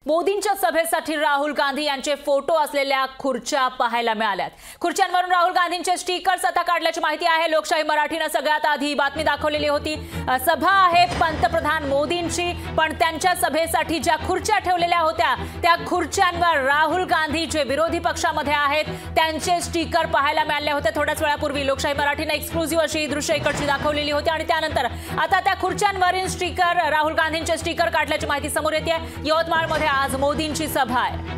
मोदींच्या सभेसाठी राहुल गांधी यांचे फोटो असलेल्या खुर्च्या पाहायला मिळाल्यात। खुर्च्यांवरून राहुल गांधींचे स्टिकर्स आता काढल्याची माहिती आहे। लोकशाही मराठीने सगळ्यात आधी बातमी दाखवलेली होती। सभा आहे पंतप्रधान मोदींची, पण त्यांच्या सभेसाठी ज्या खुर्च्या ठेवलेल्या होत्या त्या खुर्च्यांवर राहुल गांधी जे विरोधी पक्षामध्ये आहेत त्यांचे स्टिकर पाहायला मिळाले होते। थोड्याच वेळापूर्वी लोकशाही मराठीने एक्सक्लुझिव्ह अशी दृश्य इकडची दाखवलेली होती आणि त्यानंतर आता त्या खुर्च्यांवरील स्टिकर राहुल गांधींचे स्टिकर काढल्याची माहिती समोर येते। यवतमाळमध्ये आज मोदींची सभा आहे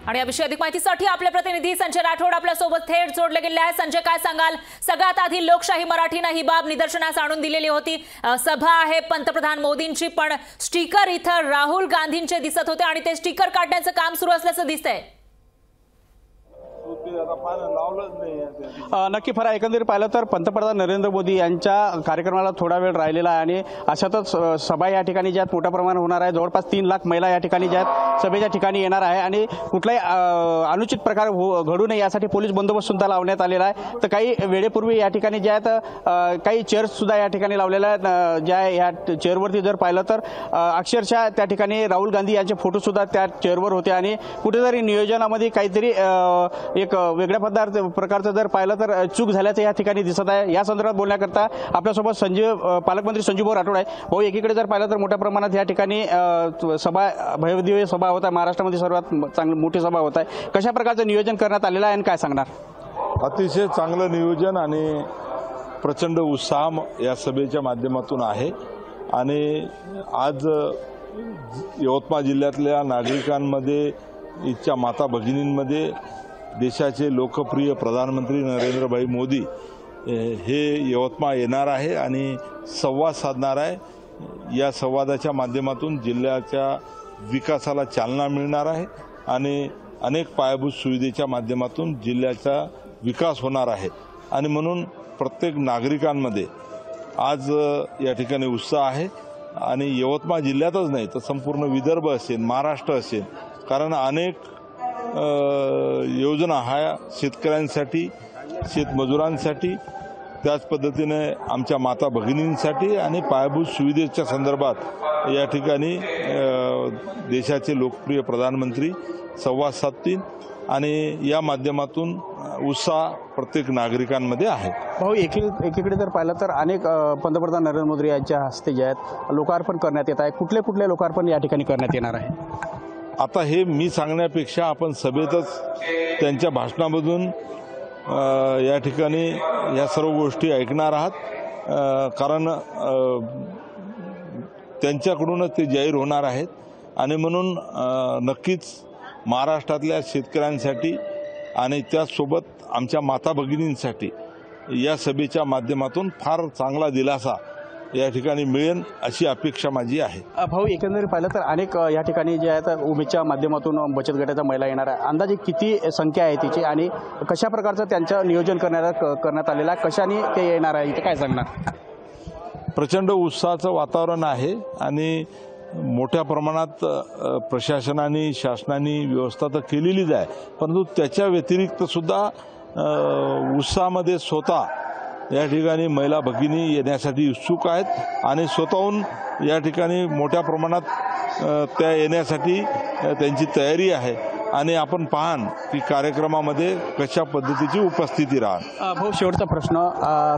आणि याविषयी अधिक माहितीसाठी आपले प्रतिनिधी संजय राठोड आपल्या सोबत थेट जोडले गेले आहेत। संजय, काय सांगाल? सगळ्यात आधी लोकशाही मराठीने ही बाब निदर्शनास आणून दिलेली होती। सभा आहे पंतप्रधान मोदींची, पण स्टिकर इथं राहुल गांधींचे दिसत होते आणि ते स्टिकर काढण्याचं काम सुरू असल्याचं दिसतंय। नक्की फरा एकंदरीत पाहिलं तर पंतप्रधान नरेंद्र मोदी यांच्या कार्यक्रमाला थोडा वेळ राहिलेला आहे आणि अशातच सभा या ठिकाणी ज्यात मोठ्या प्रमाणात होणार आहे। जवळपास 3 लाख महिला या ठिकाणी ज्यात सभेच्या ठिकाणी येणार आहे आणि कुठलाही अनुचित प्रकार घडू नये यासाठी पोलीस बंदोबस्त सुद्धा लावण्यात आलेला आहे। तर काही वेळेपूर्वी या ठिकाणी ज्यात काही चेअर्स सुद्धा या ठिकाणी लावलेल्या आहेत, ज्या या चेअरवरती जर पाहिलं तर अक्षरशः त्या ठिकाणी राहुल गांधी यांचे फोटो सुद्धा त्या चेअरवर होते आणि कुठेतरी नियोजनामध्ये काहीतरी एक वेगळ्या प्रकारचं जर पाहिलं तर चूक झाल्याचं या ठिकाणी दिसत आहे। या संदर्भात बोलण्याकरता आपल्यासोबत पालकमंत्री संजू राठोड आहे। भाऊ, एकीकडे जर पाहिलं तर मोठ्या प्रमाणात या ठिकाणी सभा भव्य सभा होत आहे, महाराष्ट्रामध्ये सर्वात चांगली मोठी सभा होत आहे। कशा प्रकारचं नियोजन करण्यात आलेलं आहे आणि काय सांगणार? अतिशय चांगलं नियोजन आणि प्रचंड उत्साह या सभेच्या माध्यमातून आहे आणि आज यवतमाळ जिल्ह्यातल्या नागरिकांमध्ये, इच्छा माता भगिनींमध्ये देशाचे लोकप्रिय प्रधानमंत्री नरेंद्रभाई मोदी हे यवतमाळ येणार आहे आणि संवाद साधणार आहे। या संवादाच्या माध्यमातून जिल्ह्याच्या विकासाला चालना मिळणार आहे आणि अनेक पायाभूत सुविधेच्या माध्यमातून जिल्ह्याचा विकास होणार आहे आणि म्हणून प्रत्येक नागरिकांमध्ये आज या ठिकाणी उत्साह आहे आणि यवतमाळ जिल्ह्यातच नाही तर संपूर्ण विदर्भ असेल, महाराष्ट्र असेल, कारण अनेक योजना ह्या शेतकऱ्यांसाठी, शेतमजुरांसाठी, त्याच पद्धतीने आमच्या माता भगिनींसाठी आणि पायाभूत सुविधेच्या संदर्भात या ठिकाणी देशाचे लोकप्रिय प्रधानमंत्री संवाद साधतील आणि या माध्यमातून उत्साह प्रत्येक नागरिकांमध्ये आहे। भाऊ, एकीकडे जर पाहिलं तर अनेक पंतप्रधान नरेंद्र मोदी यांच्या हस्ते जे आहेत लोकार्पण करण्यात येत आहे। कुठले लोकार्पण या ठिकाणी करण्यात येणार आहे? आता हे मी सांगण्यापेक्षा आपण सभेतच त्यांच्या भाषणामधून या ठिकाणी या सर्व गोष्टी ऐकणार आहात, कारण त्यांच्याकडूनच ते जाहीर होणार आहेत आणि म्हणून नक्कीच महाराष्ट्रातल्या शेतकऱ्यांसाठी आणि त्याचसोबत आमच्या माता भगिनींसाठी या सभेच्या माध्यमातून फार चांगला दिलासा या ठिकाणी मिळेल अशी अपेक्षा माझी आहे। भाऊ, एकंदरीत पाहिलं तर अनेक या ठिकाणी जे आहेत उमेदच्या माध्यमातून बचत गटाच्या महिला येणार आहे। अंदाजे किती संख्या आहे तिची आणि कशा प्रकारचं त्यांचं नियोजन करण्यात आलेलं आहे? कशाने ते येणार आहे इथे काय सांगणार? प्रचंड उत्साहाचं वातावरण आहे आणि मोठ्या प्रमाणात प्रशासनाने, शासनाने व्यवस्था तर केलेलीच आहे, परंतु त्याच्या व्यतिरिक्त सुद्धा उत्साहामध्ये स्वतः या ठिकाणी महिला भगिनी येण्यासाठी उत्सुक आहेत आणि स्वतःहून या ठिकाणी मोठ्या प्रमाणात त्या येण्यासाठी त्यांची तयारी आहे आणि आपण पाहान की कार्यक्रमामध्ये कशा पद्धतीची उपस्थिती राहणार। भाऊ, शेवटचा प्रश्न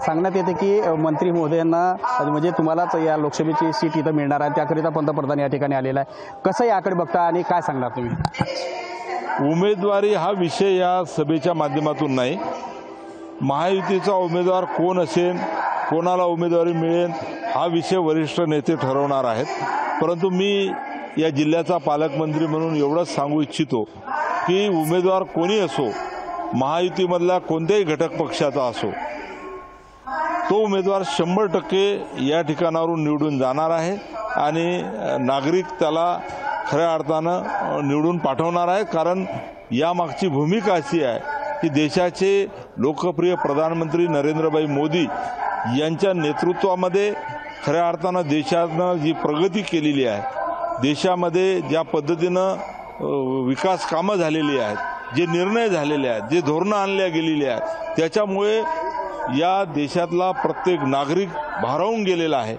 सांगण्यात येते की मंत्री महोदयांना म्हणजे तुम्हालाच या लोकसभेची सीट इथं मिळणार आहे, त्याकरिता पंतप्रधान या ठिकाणी आलेला आहे। कसं याकडे बघता आणि काय सांगणार तुम्ही? उमेदवारी हा विषय या सभेच्या माध्यमातून नाही, महायुतीचा उमेदवार कोण असेल, कोणाला उमेदवारी मिळेल हा विषय वरिष्ठ नेते ठरवणार आहेत, परंतु मी या जिल्ह्याचा पालकमंत्री म्हणून एवढंच सांगू इच्छितो की उमेदवार कोणी असो, महायुतीमधला कोणत्याही घटक पक्षाचा असो, तो उमेदवार 100% या ठिकाणावरून निवडून जाणार आहे आणि नागरिक त्याला खऱ्या अर्थानं निवडून पाठवणार आहे, कारण यामागची भूमिका अशी आहे की देशाचे लोकप्रिय प्रधानमंत्री नरेंद्रभाई मोदी यांच्या नेतृत्वामध्ये खऱ्या अर्थानं देशानं जी प्रगती केलेली आहे, देशामध्ये ज्या पद्धतीनं विकास कामं झालेली आहेत, जे निर्णय झालेले आहेत, जे धोरणं आणल्या गेलेली आहेत, त्याच्यामुळे या देशातला प्रत्येक नागरिक भारावून गेलेला आहे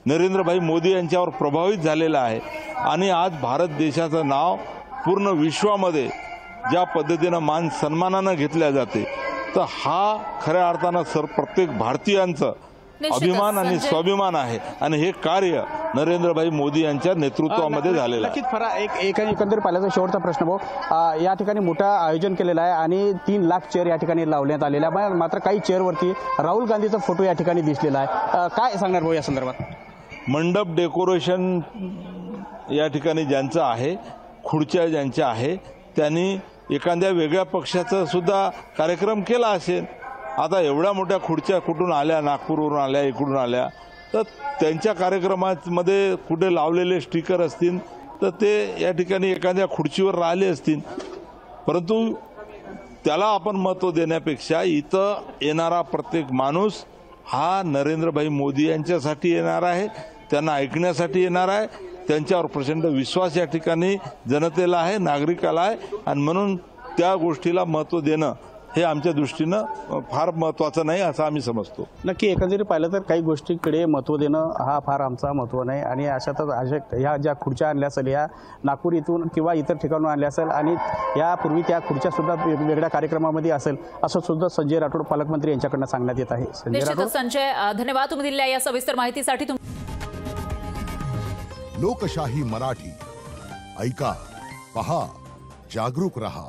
नरेंद्रभाई मोदी यांच्यावर प्रभावित झालेला आहे आणि आज भारत देशाचं नाव पूर्ण विश्वामध्ये ज्या पद्धतीनं मान सन्मानानं घेतल्या जाते, तर हा खऱ्या अर्थानं प्रत्येक भारतीयांचं अभिमान आणि स्वाभिमान आहे आणि हे कार्य नरेंद्रभाई मोदी यांच्या नेतृत्वामध्ये झालेलं आहे. नक्कीच फरा एक एकंदरीत पाहिल्याचा शेवटचा प्रश्न भाऊ, या ठिकाणी मोठं आयोजन केलेलं आहे आणि 3 लाख चेअर या ठिकाणी लावण्यात आलेल्या आहे. मात्र काही चेअरवरती राहुल गांधीचा फोटो या ठिकाणी दिसलेला आहे. काय सांगणार भाऊ या संदर्भात? मंडप डेकोरेशन या ठिकाणी ज्यांचं आहे, खुर्च्या ज्यांच्या आहे, त्यांनी एखाद्या वेगळ्या पक्षाचा सुद्धा कार्यक्रम केला असेल. आता एवढ्या मोठ्या खुर्च्या कुठून आल्या, नागपूरवरून आल्या, इकडून आल्या, तर त्यांच्या कार्यक्रमामध्ये कुठे लावलेले स्टिकर असतील तर ते या ठिकाणी एखाद्या खुर्चीवर राहिले असतील. परंतु त्याला आपण महत्त्व देण्यापेक्षा इथं येणारा प्रत्येक माणूस हा नरेंद्रभाई मोदी यांच्यासाठी येणार आहे, त्यांना ऐकण्यासाठी येणार आहे. त्यांच्यावर प्रचंड विश्वास या ठिकाणी जनतेला आहे, नागरिकाला आहे आणि म्हणून त्या गोष्टीला महत्त्व देणं हे आमच्या दृष्टीनं फार महत्त्वाचं नाही असं आम्ही समजतो. नक्की एकंदरीत पाहिलं तर काही गोष्टीकडे महत्त्व देणं हा फार आमचा महत्त्व नाही आणि अशातच ह्या ज्या खुर्च्या आणल्या असेल या नागपूर इथून किंवा इतर ठिकाणून आणल्या असेल आणि यापूर्वी त्या खुर्च्यासुद्धा वेगवेगळ्या कार्यक्रमामध्ये असेल असं सुद्धा संजय राठोड पालकमंत्री यांच्याकडनं सांगण्यात येत आहे. निश्चितच संजय, धन्यवाद तुम्ही दिलेल्या या सविस्तर माहितीसाठी. लोकशाही मराठी ऐका, पहा, जागरूक रहा.